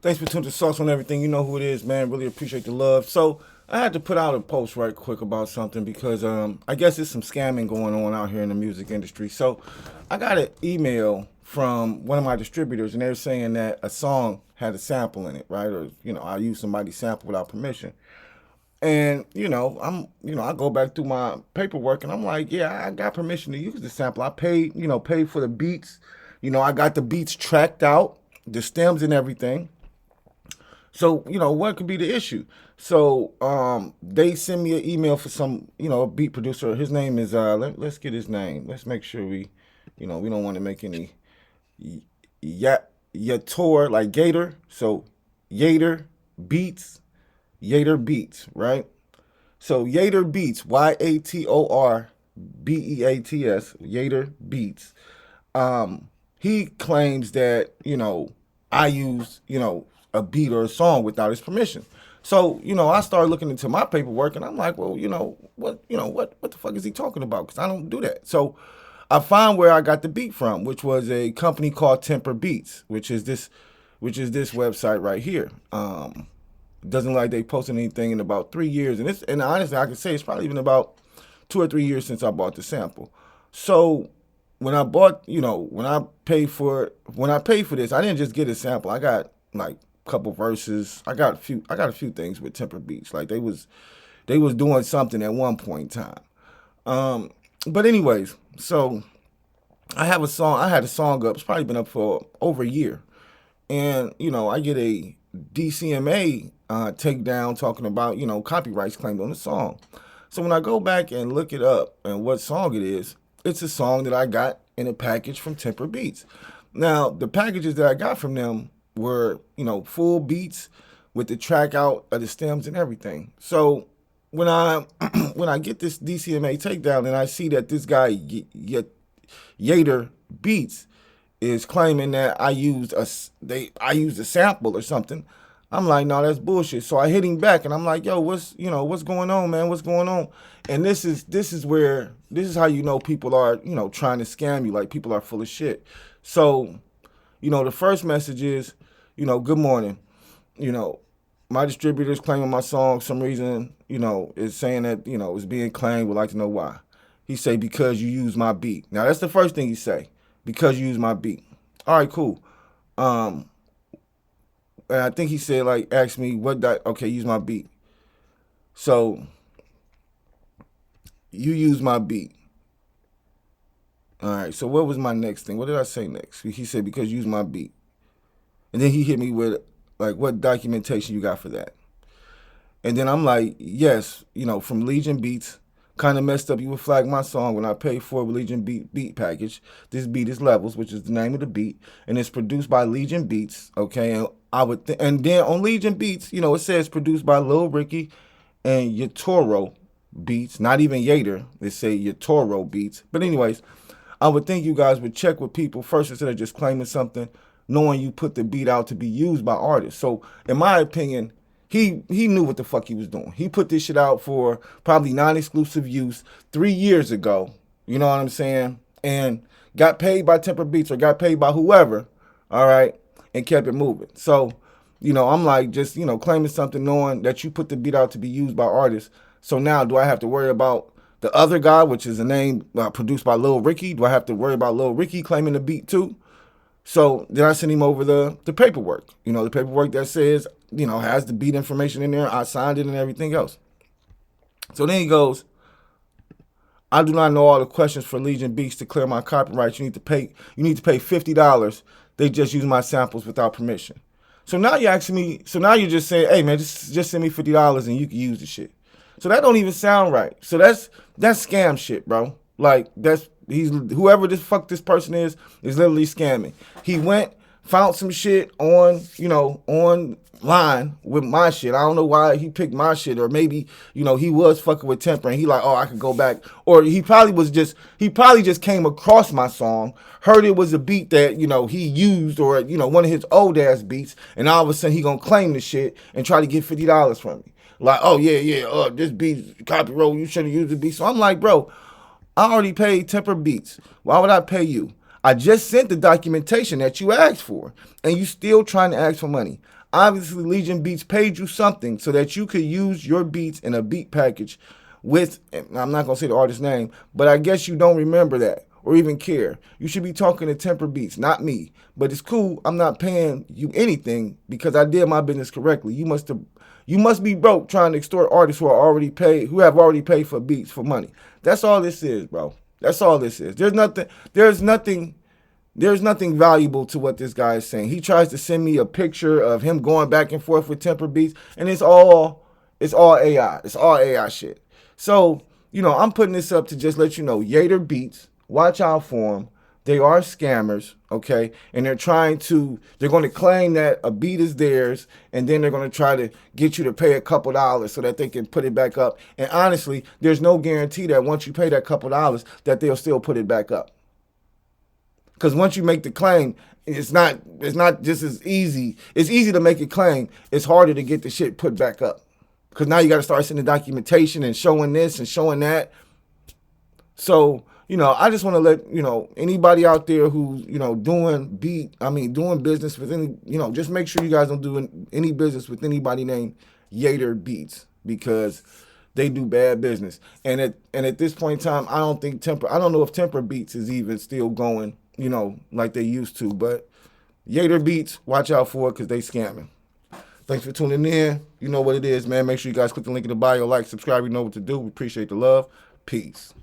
Thanks for tuning to Sauce on Everything. You know who it is, man. Really appreciate the love. So I had to put out a post right quick about something because I guess there's some scamming going on out here in the music industry. So I got an email from one of my distributors, and they're saying that a song had a sample in it, right? Or I used somebody's sample without permission. And I go back through my paperwork, and I'm like, yeah, I got permission to use the sample. I paid for the beats. I got the beats tracked out, the stems and everything. So, what could be the issue? So, they send me an email for some, a beat producer. His name is, let's get his name. Let's make sure we don't want to make any, Yator, like Gator. So, Yator Beats, Yator Beats, right? So, Yator Beats, Yator Beats, Yator Beats. He claims that, I used, a beat or a song without his permission. So, I started looking into my paperwork and I'm like, well, what the fuck is he talking about? Because I don't do that. So I found where I got the beat from, which was a company called Temper Beats, which is this website right here. Doesn't like they posted anything in about 3 years. And honestly I can say it's probably been about 2 or 3 years since I bought the sample. So when I bought, when I paid for this, I didn't just get a sample. I got like a couple verses. I got a few things with Temper Beats. Like they was doing something at one point in time. But anyways, so I have a song. I had a song up. It's probably been up for over a year, and I get a DCMA takedown talking about copyrights claimed on the song. So when I go back and look it up and what song it is, it's a song that I got in a package from Temper Beats. Now the packages that I got from them were full beats with the track out of the stems and everything. So when I when I get this DCMA takedown and I see that this guy Yator Beats is claiming that I used a sample or something, I'm like, no, that's bullshit. So I hit him back and I'm like, yo, what's going on, man? What's going on? And this is how people are trying to scam you. Like, people are full of shit. So the first message is, good morning. My distributor's claiming my song. Some reason, is saying that, it's being claimed. Would like to know why. He say, because you use my beat. Now, that's the first thing he say. Because you use my beat. All right, cool. And I think he said, like, ask me, okay, use my beat. So, you use my beat. All right, so what was my next thing? What did I say next? He said, because you use my beat. And then he hit me with, like, what documentation you got for that? And then I'm like, yes, from Legion Beats. Kind of messed up. You would flag my song when I paid for a Legion beat package. This beat is Levels, which is the name of the beat. And it's produced by Legion Beats, okay? And and then on Legion Beats, it says produced by Lil Ricky and Yatoro Beats. Not even Yator. They say Yatoro Beats. But anyways, I would think you guys would check with people first instead of just claiming something, knowing you put the beat out to be used by artists. So, in my opinion, he knew what the fuck he was doing. He put this shit out for probably non-exclusive use 3 years ago. You know what I'm saying? And got paid by Temper Beats or got paid by whoever, all right, and kept it moving. So, I'm like, just, claiming something knowing that you put the beat out to be used by artists. So now do I have to worry about the other guy, which is a name produced by Lil Ricky? Do I have to worry about Lil Ricky claiming the beat too? So then I sent him over the paperwork, the paperwork that says, has the beat information in there. I signed it and everything else. So then he goes, I do not know all the questions for Legion Beats to clear my copyright. You need to pay $50. They just use my samples without permission. So now you're asking me, so now you're just saying, hey man, just send me $50 and you can use the shit. So that don't even sound right. So that's scam shit, bro. Like, he's whoever this fuck this person is literally scamming. He went, found some shit on online with my shit. I don't know why he picked my shit, or maybe, he was fucking with Temper and he like, oh, I could go back. Or he probably just came across my song, heard it was a beat that, he used, or, one of his old ass beats, and all of a sudden he gonna claim the shit and try to get $50 from me. Like, oh yeah, this beat copyright, you should have used the beat. So I'm like, bro, I already paid Temper Beats. Why would I pay you? I just sent the documentation that you asked for, and you still trying to ask for money. Obviously, Legion Beats paid you something so that you could use your beats in a beat package with, I'm not going to say the artist's name, but I guess you don't remember that or even care. You should be talking to Temper Beats, not me. But it's cool. I'm not paying you anything because I did my business correctly. You must be broke trying to extort artists who have already paid for beats for money. That's all this is, bro. That's all this is. There's nothing valuable to what this guy is saying. He tries to send me a picture of him going back and forth with Temper Beats, and it's all AI. It's all AI shit. So, I'm putting this up to just let you know, Yator Beats, watch out for them. They are scammers, okay? And they're going to claim that a beat is theirs, and then they're going to try to get you to pay a couple dollars so that they can put it back up. And honestly, there's no guarantee that once you pay that couple dollars that they'll still put it back up. Because once you make the claim, it's not just as easy. It's easy to make a claim. It's harder to get the shit put back up. Because now you got to start sending documentation and showing this and showing that. So, I just want to let, anybody out there who's, doing business with any, just make sure you guys don't do any business with anybody named Yator Beats, because they do bad business. And at this point in time, I don't know if Temper Beats is even still going, like they used to. But Yator Beats, watch out for it because they scamming. Thanks for tuning in. You know what it is, man. Make sure you guys click the link in the bio, like, subscribe. You know what to do. We appreciate the love. Peace.